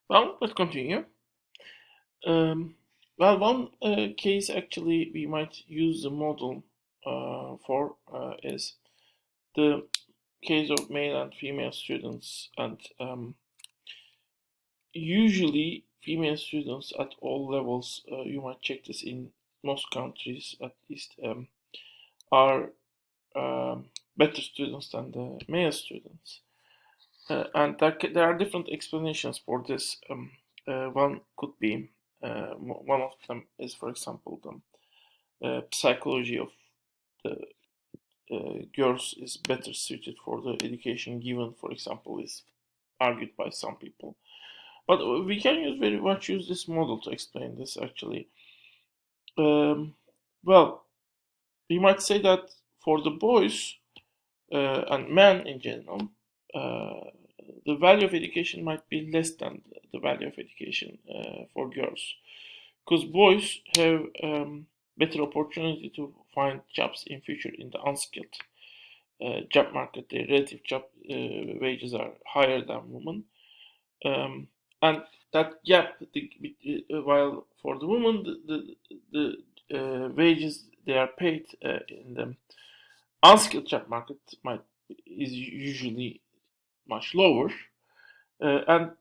Well, let's continue. Um, well, one case actually we might use the model for is the case of male and female students, and usually female students at all levels, you might check this in most countries at least, are better students than the male students. And there are different explanations for this. One could be one of them is, for example, the psychology of the girls is better suited for the education given, for example, is argued by some people. But we can very much use this model to explain this actually. Um, well, we might say that for the boys and men in general, uh, the value of education might be less than the value of education for girls, because boys have better opportunity to find jobs in future in the unskilled job market. Their relative job wages are higher than women, and that gap, while for the women the wages they are paid in the unskilled job market might is usually much lower. And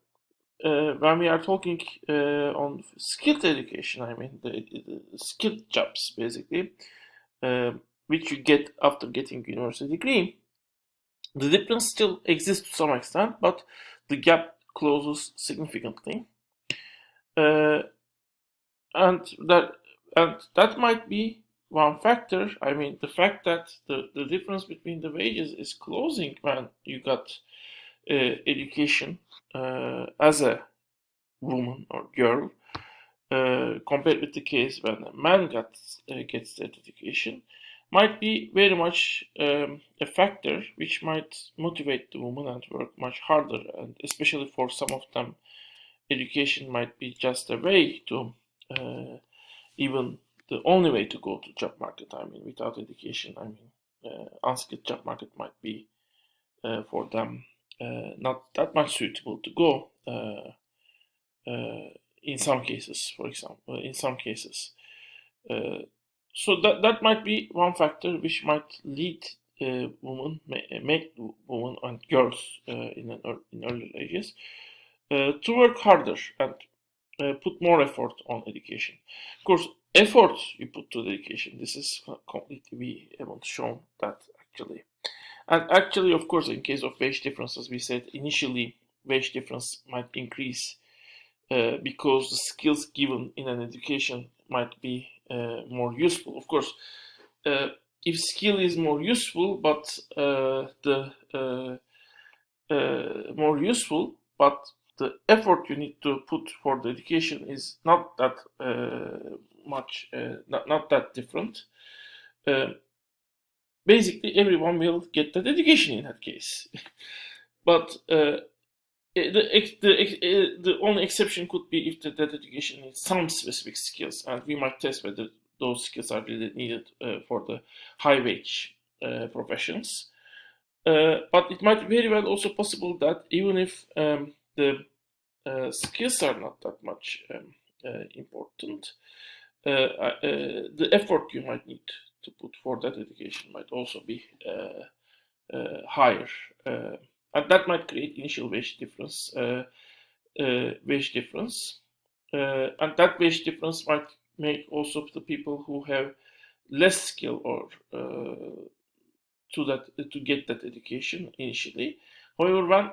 when we are talking on skilled education, I mean the skilled jobs basically, uh, which you get after getting university degree, the difference still exists to some extent, but the gap closes significantly, uh, and that might be one factor. I mean, the fact that the difference between the wages is closing when you got education as a woman or girl, compared with the case when a man gets that education, might be very much a factor which might motivate the woman and work much harder. And especially for some of them, education might be just a way to, even the only way to go to job market. I mean, without education, I mean, unskilled job market might be for them not that much suitable to go. Uh, in some cases, for example, in some cases. Uh, so that might be one factor which might lead make women and girls in early ages to work harder and put more effort on education. Of course, effort you put to the education, this is completely we haven't shown that actually. And actually, of course, in case of wage differences, we said initially wage difference might increase because the skills given in an education might be more useful. Of course, uh, if skill is more useful, but the more useful, but the effort you need to put for the education is not that much, not that different. Uh, Basically, everyone will get that education in that case. But the only exception could be if that education needs some specific skills, and we might test whether those skills are really needed for the high wage professions. But it might very well also possible that even if the skills are not that much important, the effort you might need to put for that education might also be higher, and that might create initial wage difference, and that wage difference might make also the people who have less skill or to get that education initially. However, when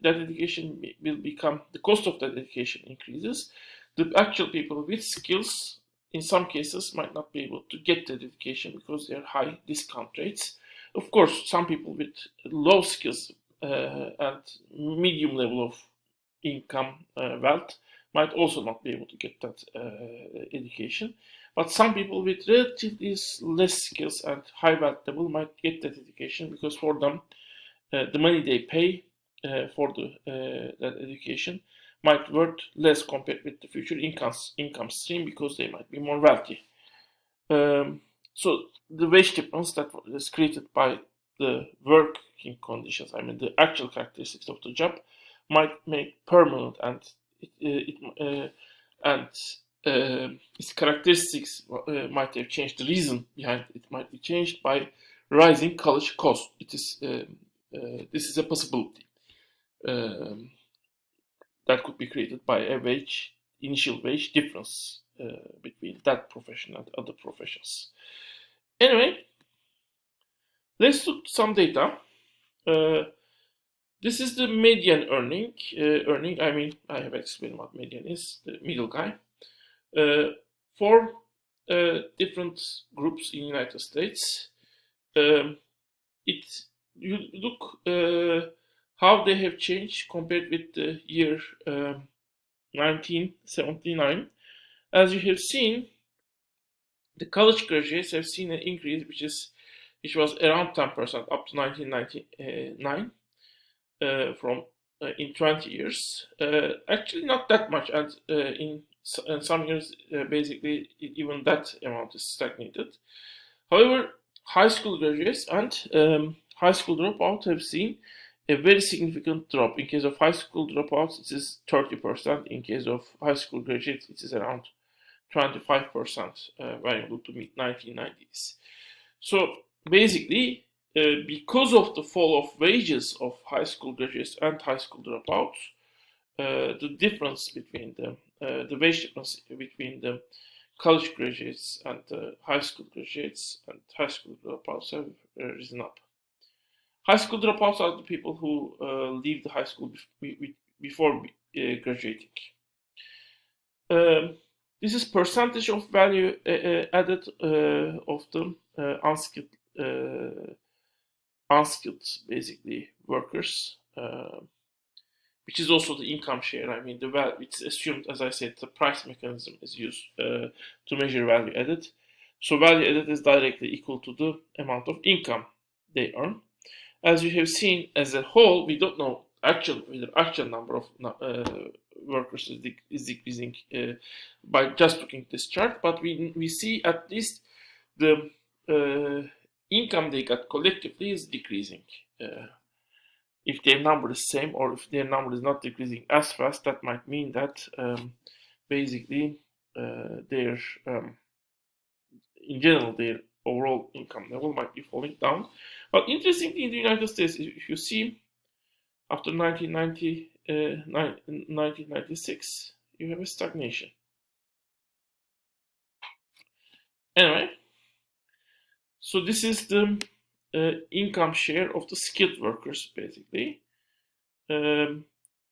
that education will become the cost of that education increases, the actual people with skills in some cases might not be able to get that education because there are high discount rates. Of course, some people with low skills and medium level of income wealth might also not be able to get that education. But some people with relatively less skills and high wealth level might get that education because for them, the money they pay for that education might worth less compared with the future income stream because they might be more wealthy. Um, so the wage difference that is created by the working conditions, I mean the actual characteristics of the job, might make permanent and and its characteristics might have changed. The reason behind it might be changed by rising college cost. This is a possibility that could be created by a initial wage difference between that profession and other professions. Anyway, let's look at some data. This is the median earning. I mean, I have explained what median is, the middle guy. For different groups in the United States, you look how they have changed compared with the year 1979. As you have seen, the college graduates have seen an increase which was around 10% up to 1999 from in 20 years. Actually, not that much, and in some years, basically, even that amount is stagnated. However, high school graduates and high school dropouts have seen a very significant drop. In case of high school dropouts, it is 30%. In case of high school graduates, it is around 25% when you look to mid-1990s. So basically, because of the fall of wages of high school graduates and high school dropouts, the difference between the wage difference between the college graduates and high school graduates and high school dropouts have risen up. High school dropouts are the people who leave the high school before graduating. This is percentage of value added of the unskilled basically workers, which is also the income share. I mean, it's assumed, as I said, the price mechanism is used to measure value added. So value added is directly equal to the amount of income they earn. As you have seen, as a whole, we don't know the actual number of workers is decreasing by just looking at this chart, but we see at least the income they got collectively is decreasing. If their number is same or if their number is not decreasing as fast, that might mean that basically their in general their overall income level might be falling down. But interestingly, in the United States, if you see after 1996, you have a stagnation. Anyway, so this is the income share of the skilled workers, basically. In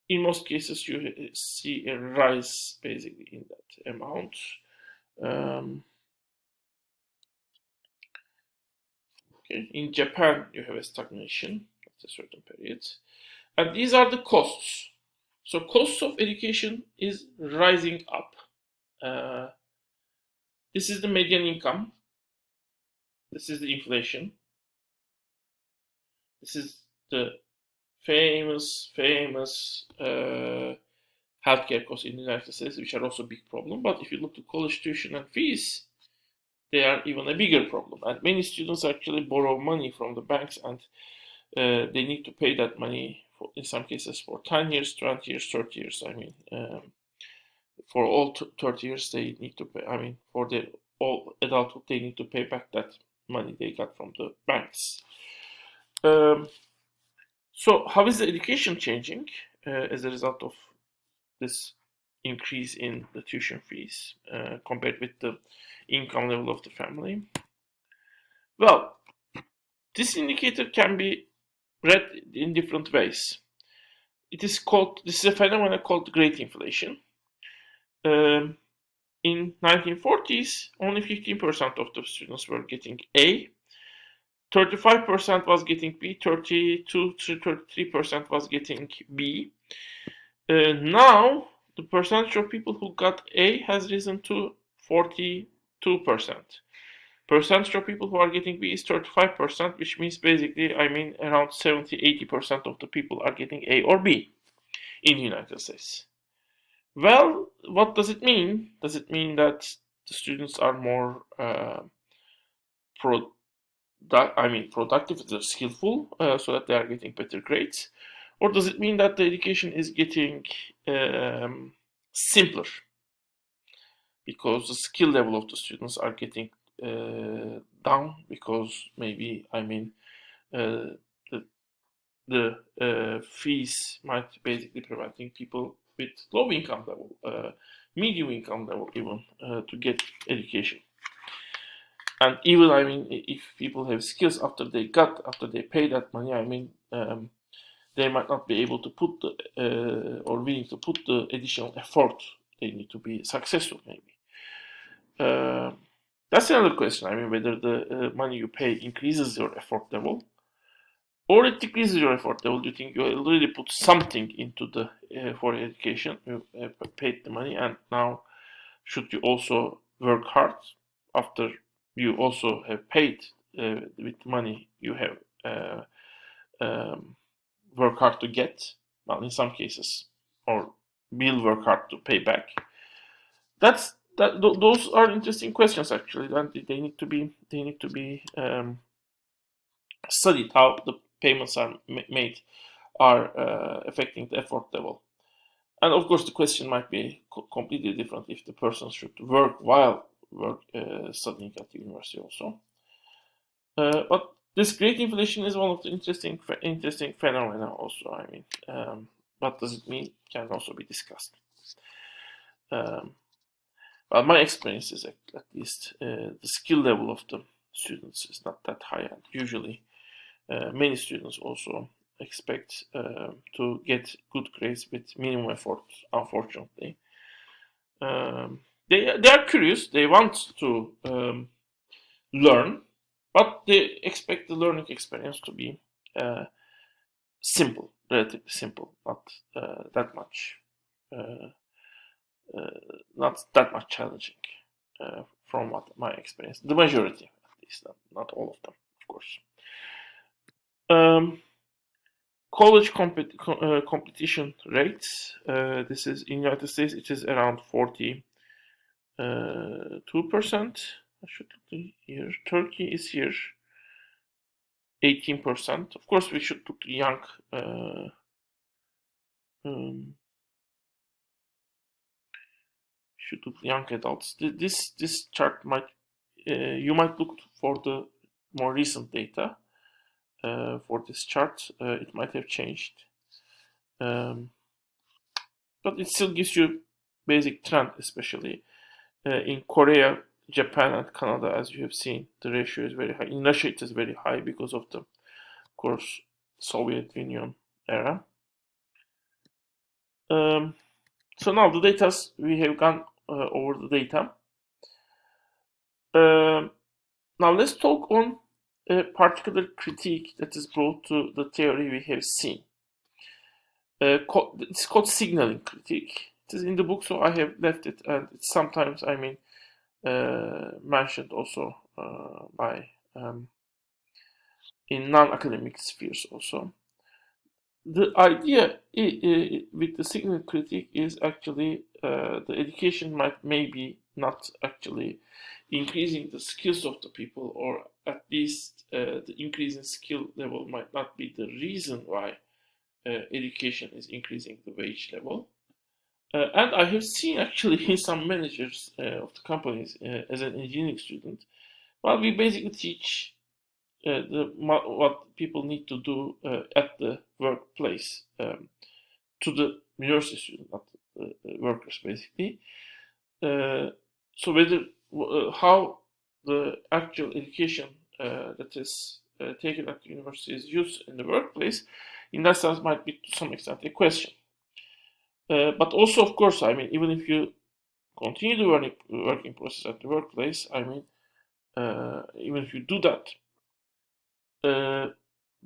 most cases, you see a rise, basically, in that amount. Okay. In Japan, you have a stagnation at a certain period. And these are the costs. So costs of education is rising up. This is the median income. This is the inflation. This is the famous healthcare costs in the United States, which are also a big problem. But if you look to college tuition and fees, they are even a bigger problem. And many students actually borrow money from the banks, and they need to pay that money in some cases for 10 years, 20 years, 30 years. I mean, for all 30 years, they need to pay. I mean, for their all adulthood, they need to pay back that money they got from the banks. So how is the education changing as a result of this increase in the tuition fees compared with the income level of the family? Well, this indicator can be read in different ways. This is a phenomenon called great inflation. In 1940s, only 15% of the students were getting A, 35% was getting B, 33% was getting B. Now, the percentage of people who got A has risen to 42%. Percentage of people who are getting B is 35%, which means basically, around 70-80% of the people are getting A or B in the United States. Well, what does it mean? Does it mean that the students are more productive, they're skillful, so that they are getting better grades? Or does it mean that the education is getting simpler because the skill level of the students are getting down, because maybe the fees might basically preventing people with low income level, medium income level even, to get education. And even if people have skills after they pay that money, they might not be able to put or willing to put the additional effort they need to be successful. Maybe that's another question. Whether the money you pay increases your effort level, or it decreases your effort level. Do you think you already put something into the for education? You paid the money, and now should you also work hard after you also have paid with money you have work hard to get? Well, in some cases, or will work hard to pay back. Those are interesting questions actually, and they need to be studied, how the payments are made are affecting the effort level. And of course, the question might be completely different if the person should work while studying at the university also. But this great inflation is one of the interesting phenomena also. What does it mean can also be discussed. Well, my experience is at least the skill level of the students is not that high, and usually many students also expect to get good grades with minimum effort. Unfortunately, they are curious. They want to learn, but they expect the learning experience to be simple, relatively simple, not that much challenging. From what my experience, the majority at least, not all of them, of course. College competition rates. This is in United States. It is around 42%. I should look here. Turkey is here 18%. Of course, we should look the young. Should look the young adults. This chart might you might look for the more recent data. For this chart, it might have changed, but it still gives you basic trend, especially in Korea, Japan, and Canada. As you have seen, the ratio is very high. In Russia, it is very high because of the, of course, Soviet Union era. So now the data, we have gone over the data. Now let's talk on a particular critique that is brought to the theory we have seen. It's called signaling critique. It is in the book, so I have left it, and it's sometimes, mentioned also by in non-academic spheres also. The idea with the signaling critique is actually the education might maybe not actually increasing the skills of the people, or at least the increase in skill level might not be the reason why education is increasing the wage level. And I have seen actually some managers of the companies as an engineering student. Well, we basically teach what people need to do at the workplace to the university student, not the workers, basically. So whether how the actual education that is taken at the university is used in the workplace, in that sense, might be to some extent a question. But also, of course, even if you continue the working process at the workplace, even if you do that,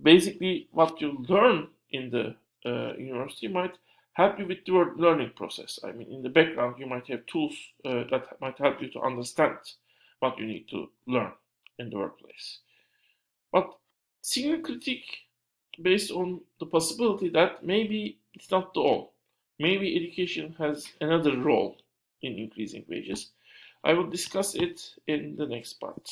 basically what you learn in the university might help you with your learning process. In the background, you might have tools that might help you to understand what you need to learn in the workplace. But signaling critique based on the possibility that maybe it's not the all. Maybe education has another role in increasing wages. I will discuss it in the next part.